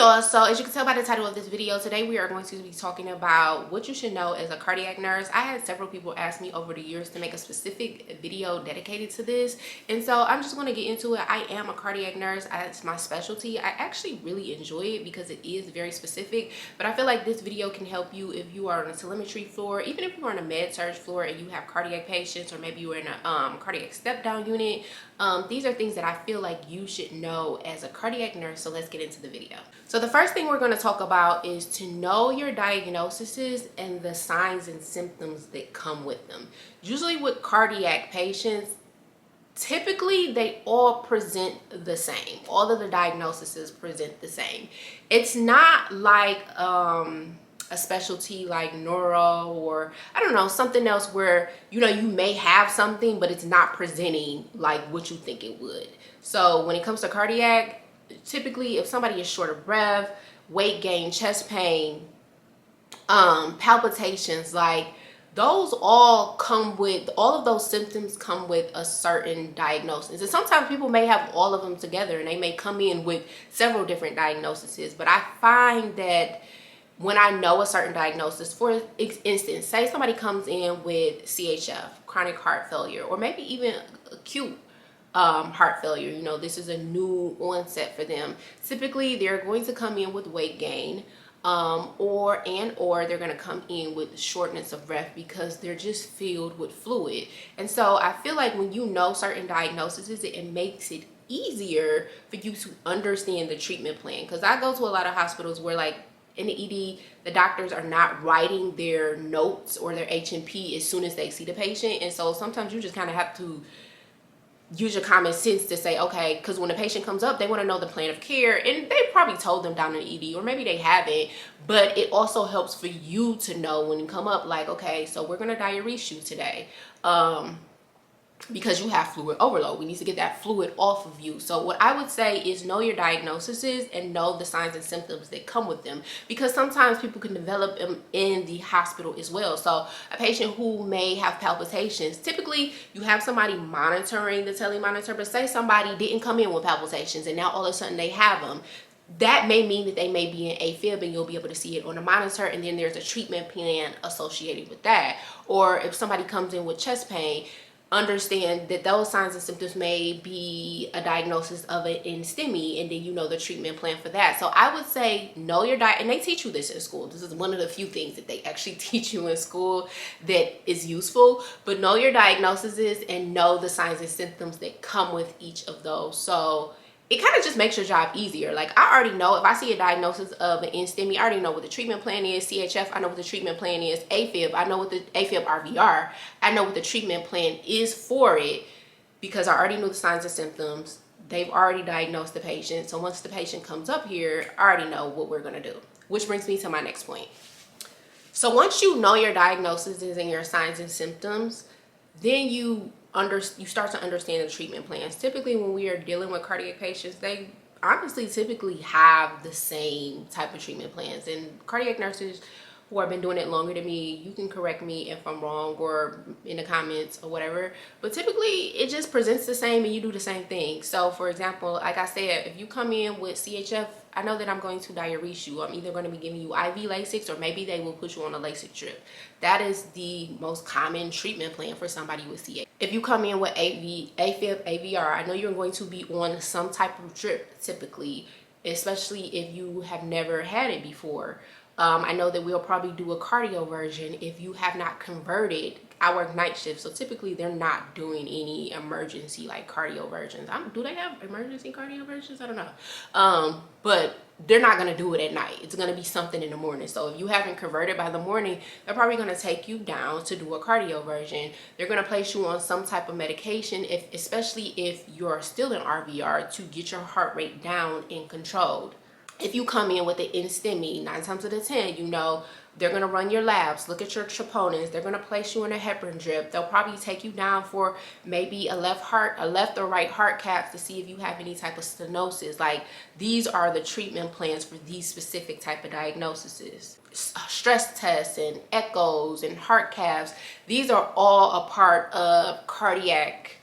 y'all, so as you can tell by the title of this video, today we are going to be talking about what you should know as a cardiac nurse. I had several people ask me over the years to make a specific video dedicated to this, and so I'm just going to get into it. I am a cardiac nurse. It's my specialty. I actually really enjoy it because it is very specific, but I feel like this video can help you if you are on a telemetry floor, even if you are on a med surg floor and you have cardiac patients, or maybe you're in a cardiac step down unit. These are things that I feel like you should know as a cardiac nurse, so let's get into the video. So the first thing we're going to talk about is to know your diagnoses and the signs and symptoms that come with them. Usually with cardiac patients, typically they all present the same. All of the diagnoses present the same. It's not like a specialty like neuro, or I don't know, something else where you may have something but it's not presenting like what you think it would. So when it comes to cardiac, typically if somebody is short of breath, weight gain, chest pain, palpitations, like those all of those symptoms come with a certain diagnosis. And sometimes people may have all of them together and they may come in with several different diagnoses. But I find that when I know a certain diagnosis, for instance, say somebody comes in with CHF, chronic heart failure, or maybe even acute heart failure, this is a new onset for them. Typically, they're going to come in with weight gain, or they're going to come in with shortness of breath because they're just filled with fluid. And so I feel like when you know certain diagnoses, it makes it easier for you to understand the treatment plan. Because I go to a lot of hospitals where, like, in the ED, the doctors are not writing their notes or their H&P as soon as they see the patient. And so sometimes you just kind of have to use your common sense to say, okay, because when the patient comes up, they want to know the plan of care, and they probably told them down in the ED, or maybe they haven't, but it also helps for you to know when you come up, like, okay, so we're going to diurese you today. Because you have fluid overload. We need to get that fluid off of you. So what I would say is know your diagnoses and know the signs and symptoms that come with them, because sometimes people can develop them in the hospital as well. So a patient who may have palpitations, typically you have somebody monitoring the telemonitor, but say somebody didn't come in with palpitations and now all of a sudden they have them. That may mean that they may be in A-fib, and you'll be able to see it on the monitor, and then there's a treatment plan associated with that. Or if somebody comes in with chest pain, understand that those signs and symptoms may be a diagnosis of an STEMI, and then the treatment plan for that. So I would say know your diet, and they teach you this in school. This is one of the few things that they actually teach you in school that is useful. But know your diagnoses and know the signs and symptoms that come with each of those. So it kind of just makes your job easier. Like, I already know if I see a diagnosis of an STEMI, I already know what the treatment plan is. CHF, I know what the treatment plan is. A-fib, I know what the A-fib RVR, I know what the treatment plan is for it, because I already knew the signs and symptoms. They've already diagnosed the patient. So once the patient comes up here, I already know what we're going to do. Which brings me to my next point. So once you know your diagnoses and your signs and symptoms, then you start to understand the treatment plans. Typically when we are dealing with cardiac patients, they honestly typically have the same type of treatment plans. And cardiac nurses who have been doing it longer than me, you can correct me if I'm wrong, or in the comments or whatever, but typically it just presents the same and you do the same thing. So for example, like I said, if you come in with CHF, I know that I'm going to diurese you. I'm either going to be giving you IV Lasix, or maybe they will put you on a Lasix drip. That is the most common treatment plan for somebody with CHF. If you come in with A-fib, AVR, I know you're going to be on some type of drip typically, especially if you have never had it before. I know that we'll probably do a cardio version if you have not converted. I work night shift, so typically they're not doing any emergency like cardio versions. Do they have emergency cardio versions? I don't know. But they're not going to do it at night. It's going to be something in the morning. So if you haven't converted by the morning, they're probably going to take you down to do a cardio version. They're going to place you on some type of medication, especially if you're still in RVR, to get your heart rate down and controlled. If you come in with the STEMI, 9 times out of 10, they're going to run your labs, look at your troponins. They're going to place you in a heparin drip. They'll probably take you down for maybe a left or right heart cath to see if you have any type of stenosis. Like, these are the treatment plans for these specific type of diagnoses. Stress tests and echoes and heart caths, these are all a part of cardiac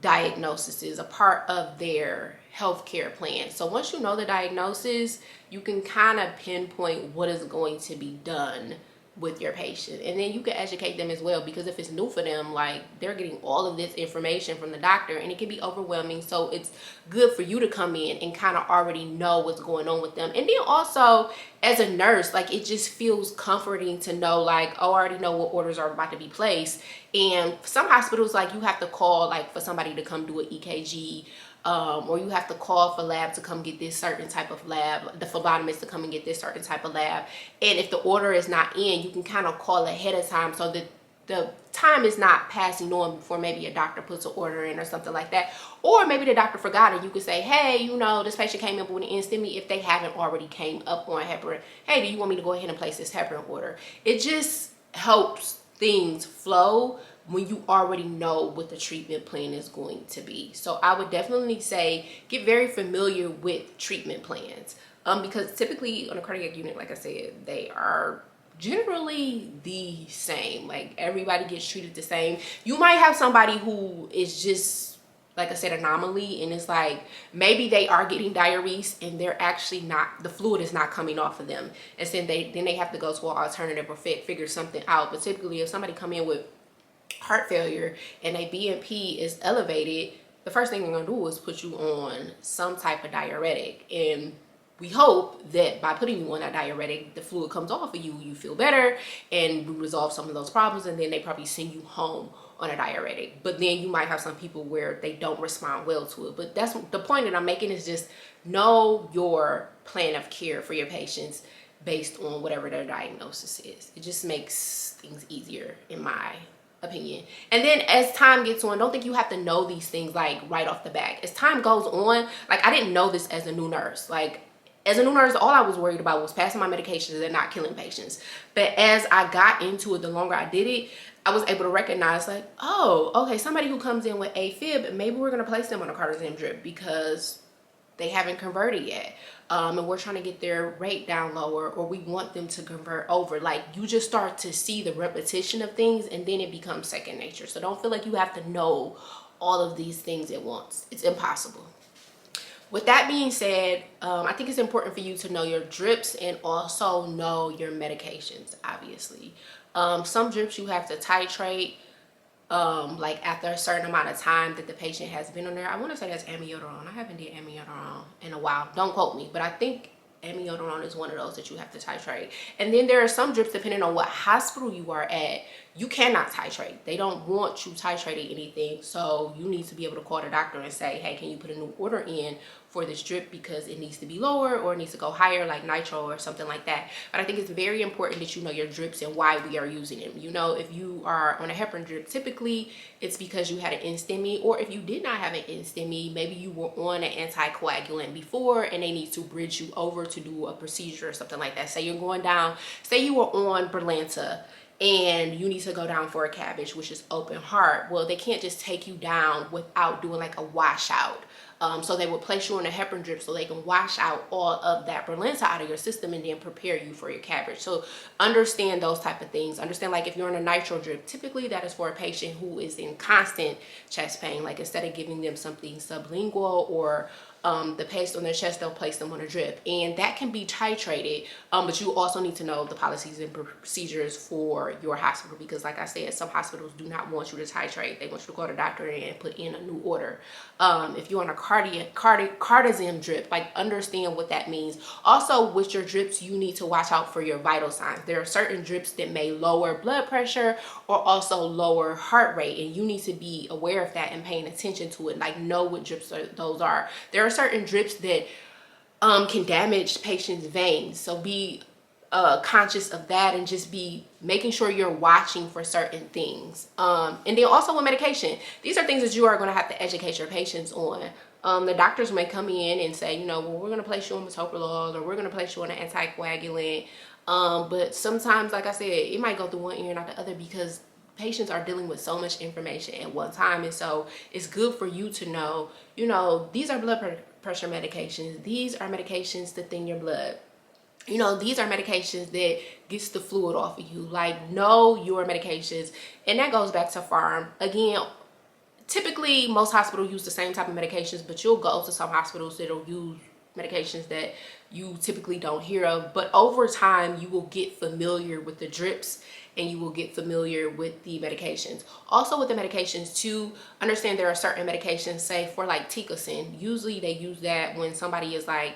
diagnosis, a part of their healthcare plan. So once you know the diagnosis, you can kind of pinpoint what is going to be done with your patient, and then you can educate them as well, because if it's new for them, like, they're getting all of this information from the doctor and it can be overwhelming. So it's good for you to come in and kind of already know what's going on with them. And then also as a nurse, like, it just feels comforting to know, like, oh, I already know what orders are about to be placed. And some hospitals, like, you have to call, like, for somebody to come do an EKG, or you have to call for lab to come get this certain type of lab, the phlebotomist to come and get this certain type of lab. And if the order is not in, you can kind of call ahead of time so that the time is not passing on before maybe a doctor puts an order in or something like that. Or maybe the doctor forgot, and you could say, hey, you know, this patient came up with an STEMI, if they haven't already came up on heparin. Hey, do you want me to go ahead and place this heparin order? It just helps things flow when you already know what the treatment plan is going to be. So I would definitely say get very familiar with treatment plans, because typically on a cardiac unit, like I said, they are generally the same. Like, everybody gets treated the same. You might have somebody who is just, like I said, anomaly, and it's like maybe they are getting diuresis and they're actually not, the fluid is not coming off of them, and then they have to go to an alternative or figure something out. But typically if somebody come in with heart failure and a BNP is elevated, the first thing they're gonna do is put you on some type of diuretic, and we hope that by putting you on that diuretic, the fluid comes off of you, you feel better, and we resolve some of those problems, and then they probably send you home on a diuretic. But then you might have some people where they don't respond well to it. But that's the point that I'm making, is just know your plan of care for your patients based on whatever their diagnosis is. It just makes things easier, in my opinion. And then as time gets on, don't think you have to know these things like right off the bat. As time goes on, like, I didn't know this as a new nurse. Like, as a new nurse, all I was worried about was passing my medications and not killing patients. But as I got into it, the longer I did it, I was able to recognize, like, oh, okay, somebody who comes in with A-fib, maybe we're going to place them on a cardizem drip because they haven't converted yet. And we're trying to get their rate down lower, or we want them to convert over. Like, you just start to see the repetition of things, and then it becomes second nature. So don't feel like you have to know all of these things at once. It's impossible. With that being said, I think it's important for you to know your drips and also know your medications, obviously. Some drips you have to titrate, like after a certain amount of time that the patient has been on there. I want to say that's amiodarone. I haven't did amiodarone in a while. Don't quote me, but I think amiodarone is one of those that you have to titrate. And then there are some drips, depending on what hospital you are at, you cannot titrate. They don't want you titrating anything. So you need to be able to call the doctor and say, hey, can you put a new order in for this drip because it needs to be lower or it needs to go higher, like nitro or something like that. But I think it's very important that you know your drips and why we are using them. You know, if you are on a heparin drip, typically it's because you had an STEMI, or if you did not have an STEMI, maybe you were on an anticoagulant before and they need to bridge you over to do a procedure or something like that. Say you're going down, say you were on Berlanta and you need to go down for a cabbage, which is open heart. Well, they can't just take you down without doing like a washout. So they would place you on a heparin drip so they can wash out all of that Berlanta out of your system and then prepare you for your cabbage. So understand those type of things. Understand, like, if you're on a nitro drip, typically that is for a patient who is in constant chest pain. Like, instead of giving them something sublingual or the paste on their chest, they'll place them on a drip, and that can be titrated, but you also need to know the policies and procedures for your hospital, because like I said, some hospitals do not want you to titrate. They want you to go to the doctor and put in a new order. If you're on a cardizem drip, like, understand what that means. Also, with your drips, you need to watch out for your vital signs. There are certain drips that may lower blood pressure or also lower heart rate, and you need to be aware of that and paying attention to it. Like, know what drips those are. There are certain drips that can damage patients' veins, so be conscious of that, and just be making sure you're watching for certain things. And then also with medication, these are things that you are going to have to educate your patients on. The doctors may come in and say, you know, well, we're going to place you on metoprolol, or we're going to place you on an anticoagulant, but sometimes, like I said, it might go through one ear and not the other, because patients are dealing with so much information at one time. And so it's good for you to know, you know, these are blood pressure medications, these are medications to thin your blood, you know, these are medications that gets the fluid off of you. Like, know your medications. And that goes back to pharm again. typically most hospitals use the same type of medications, but you'll go to some hospitals that'll use medications that you typically don't hear of. But over time, you will get familiar with the drips and you will get familiar with the medications. Also with the medications too, understand there are certain medications, say for like Ticocin, usually they use that when somebody is like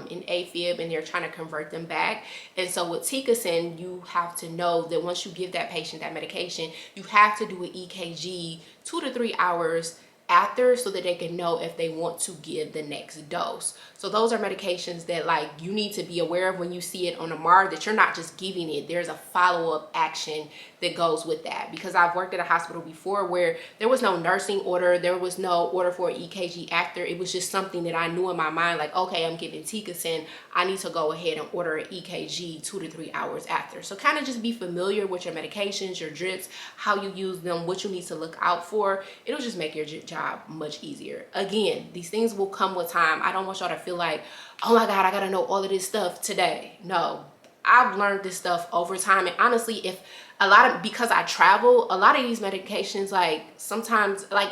in A-fib and they're trying to convert them back. And so with Ticocin, you have to know that once you give that patient that medication, you have to do an EKG 2 to 3 hours after, so that they can know if they want to give the next dose. So those are medications that like you need to be aware of when you see it on a MAR, that you're not just giving it, there's a follow-up action that goes with that. Because I've worked at a hospital before where there was no nursing order, there was no order for an EKG after. It was just something that I knew in my mind, like, okay, I'm giving Ticocin, I need to go ahead and order an EKG 2 to 3 hours after. So kind of just be familiar with your medications, your drips, how you use them, what you need to look out for. It'll just make your job much easier. Again, these things will come with time. I don't want y'all to feel like, oh my God, I gotta know all of this stuff today. No, I've learned this stuff over time. And honestly, if because I travel, a lot of these medications, like sometimes, like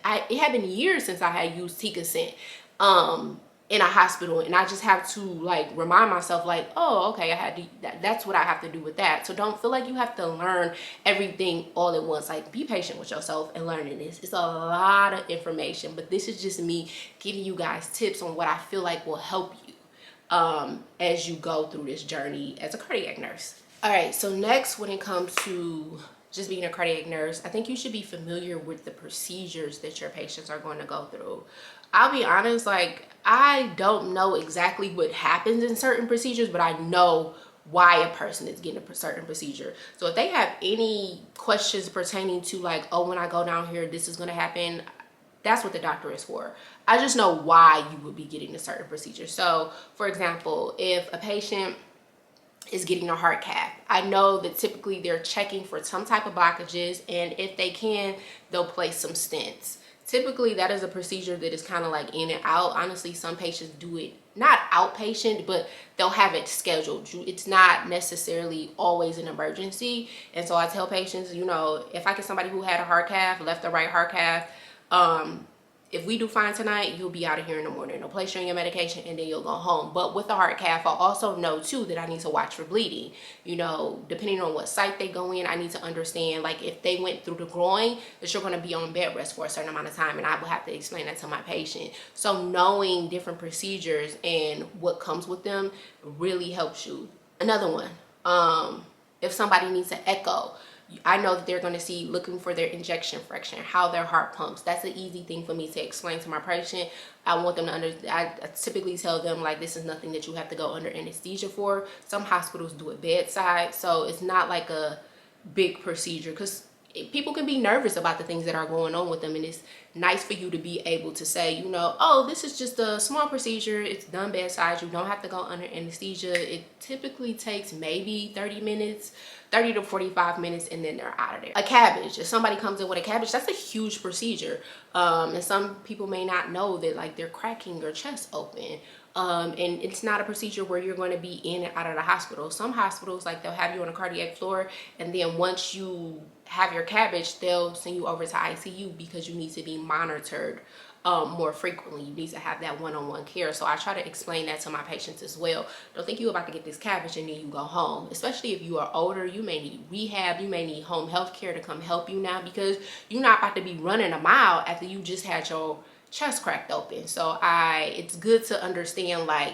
it had been years since I had used Ticocin in a hospital, and I just have to like remind myself, like, oh, okay, I had to, that's what I have to do with that. So don't feel like you have to learn everything all at once. Like, be patient with yourself and learning this. It's a lot of information, but this is just me giving you guys tips on what I feel like will help you as you go through this journey as a cardiac nurse. All right, so next, when it comes to just being a cardiac nurse, I think you should be familiar with the procedures that your patients are going to go through. I'll be honest, like, I don't know exactly what happens in certain procedures, but I know why a person is getting a certain procedure. So if they have any questions pertaining to like, oh, when I go down here, this is going to happen, that's what the doctor is for. I just know why you would be getting a certain procedure. So for example, if a patient is getting a heart cath, I know that typically they're checking for some type of blockages, and if they can, they'll place some stents. Typically that is a procedure that is kind of like in and out. Honestly, some patients do it not outpatient, but they'll have it scheduled. It's not necessarily always an emergency. And so I tell patients, you know, if I get somebody who had a heart cath, left or right heart cath, if we do fine tonight, you'll be out of here in the morning. They'll place you on your medication and then you'll go home. But with the heart cath, I also know too that I need to watch for bleeding. You know, depending on what site they go in, I need to understand, like if they went through the groin, that you're going to be on bed rest for a certain amount of time, and I will have to explain that to my patient. So knowing different procedures and what comes with them really helps you. Another one, if somebody needs an echo, I know that they're going to see looking for their injection fraction, how their heart pumps. That's an easy thing for me to explain to my patient. I want them to understand. I typically tell them, like, this is nothing that you have to go under anesthesia for. Some hospitals do it bedside, so it's not like a big procedure, because people can be nervous about the things that are going on with them, and it's nice for you to be able to say, you know, oh, this is just a small procedure, it's done bedside, you don't have to go under anesthesia. It typically takes maybe 30 to 45 minutes, and then they're out of there. A cabbage, if somebody comes in with a cabbage, that's a huge procedure, and some people may not know that, like, they're cracking your chest open. And it's not a procedure where you're going to be in and out of the hospital. Some hospitals, like, they'll have you on a cardiac floor, and then once you have your cabbage, they'll send you over to ICU because you need to be monitored more frequently. You need to have that one-on-one care. So I try to explain that to my patients as well. Don't think you're about to get this cabbage and then you go home. Especially if you are older, you may need rehab, you may need home health care to come help you now, because you're not about to be running a mile after you just had your chest cracked open. So it's good to understand, like,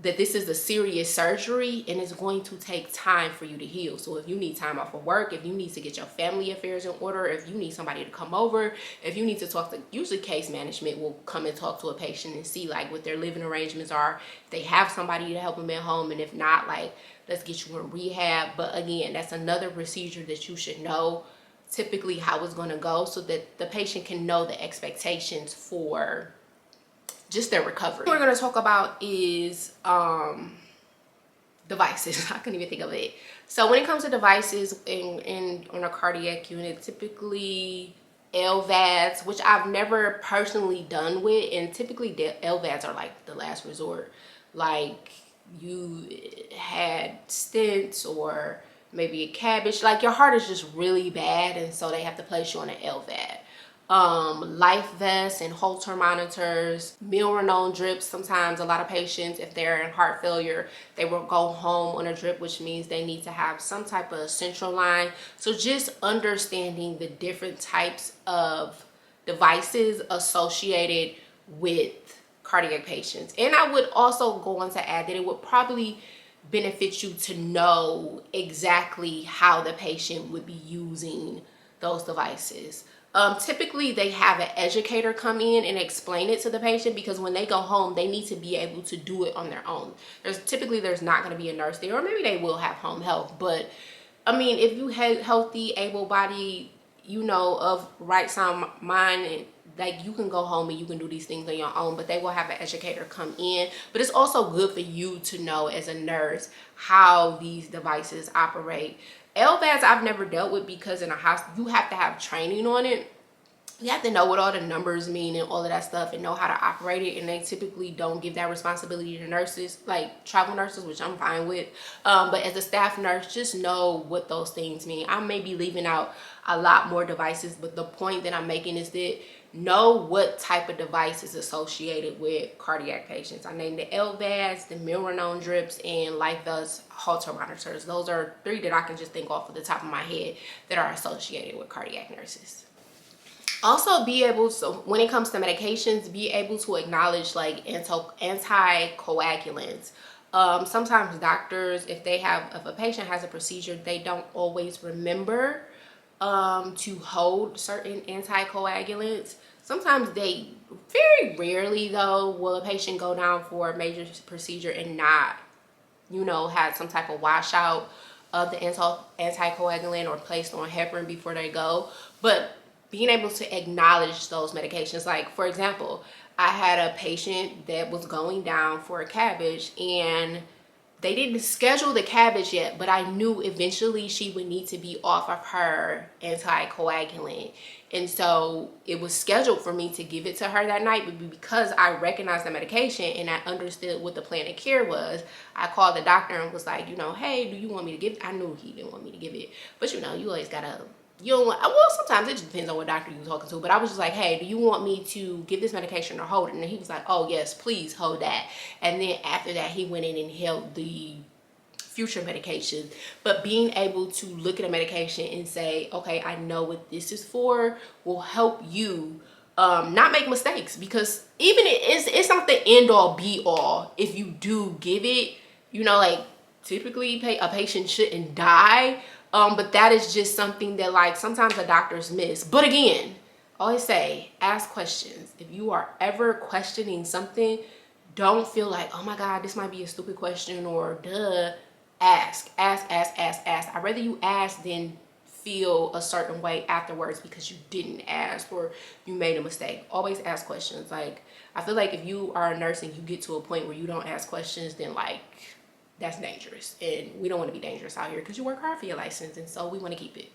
that this is a serious surgery and it's going to take time for you to heal. So if you need time off of work, if you need to get your family affairs in order, if you need somebody to come over, if you need to talk to, usually case management will come and talk to a patient and see, like, what their living arrangements are, if they have somebody to help them at home, and if not, like, let's get you in rehab. But again, that's another procedure that you should know typically how it's going to go, so that the patient can know the expectations for just their recovery. What we're going to talk about is devices. I couldn't even think of it. So when it comes to devices on a cardiac unit, typically LVADs, which I've never personally done with, and typically the LVADs are like the last resort. Like, you had stents or maybe a cabbage, like your heart is just really bad, and so they have to place you on an LVAD. life vests and Holter monitors, milrinone drips. Sometimes a lot of patients, if they're in heart failure, they will go home on a drip, which means they need to have some type of central line. So just understanding the different types of devices associated with cardiac patients. And I would also go on to add that it would probably benefit you to know exactly how the patient would be using those devices. Typically they have an educator come in and explain it to the patient, because when they go home they need to be able to do it on their own. There's not going to be a nurse there, or maybe they will have home health, but I mean, if you have healthy, able-bodied, you know, of right sound mind, and like you can go home and you can do these things on your own, but they will have an educator come in. But it's also good for you to know as a nurse how these devices operate. LVADs I've never dealt with, because in a hospital you have to have training on it. You have to know what all the numbers mean and all of that stuff, and know how to operate it, and they typically don't give that responsibility to nurses, like travel nurses, which I'm fine with. But as a staff nurse, just know what those things mean. I may be leaving out a lot more devices, but the point that I'm making is that know what type of device is associated with cardiac patients. I named the LVADs, the milrinone drips, and life vests, Holter monitors. Those are 3 that I can just think off of the top of my head that are associated with cardiac nurses. Also, be able to, when it comes to medications, be able to acknowledge like anticoagulants. Sometimes doctors, if a patient has a procedure, they don't always remember to hold certain anticoagulants. Sometimes very rarely though will a patient go down for a major procedure and not, you know, have some type of washout of the anticoagulant or placed on heparin before they go. But being able to acknowledge those medications, like for example, I had a patient that was going down for a cabbage, and they didn't schedule the cabbage yet, but I knew eventually she would need to be off of her anticoagulant. And so it was scheduled for me to give it to her that night, but because I recognized the medication and I understood what the plan of care was, I called the doctor and was like, you know, hey, do you want me to give it? I knew he didn't want me to give it, but you know, you always gotta, you don't want, well, sometimes it just depends on what doctor you're talking to, but I was just like, hey, do you want me to give this medication or hold it? And he was like, oh yes, please hold that. And then after that, he went in and held the future medication. But being able to look at a medication and say, okay, I know what this is for, will help you not make mistakes, because even it's not the end all be all if you do give it, you know, like typically a patient shouldn't die. But that is just something that like sometimes the doctors miss. But again, I always say, ask questions. If you are ever questioning something, don't feel like, oh my God, this might be a stupid question, or duh. Ask. I'd rather you ask than feel a certain way afterwards because you didn't ask or you made a mistake. Always ask questions. Like, I feel like if you are a nurse and you get to a point where you don't ask questions, then like, that's dangerous, and we don't want to be dangerous out here because you work hard for your license, and so we want to keep it.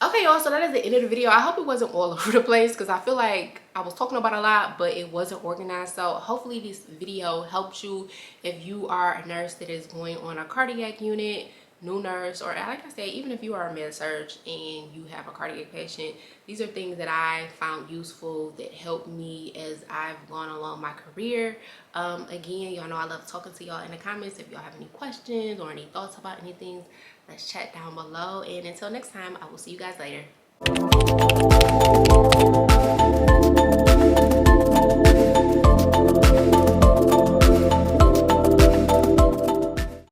Okay, y'all, so that is the end of the video. I hope it wasn't all over the place, because I feel like I was talking about a lot but it wasn't organized. So hopefully this video helped you if you are a nurse that is going on a cardiac unit, new nurse, or like I said, even if you are a med-surg and you have a cardiac patient. These are things that I found useful that helped me as I've gone along my career. Again, y'all know I love talking to y'all in the comments. If y'all have any questions or any thoughts about anything, let's chat down below. And until next time, I will see you guys later.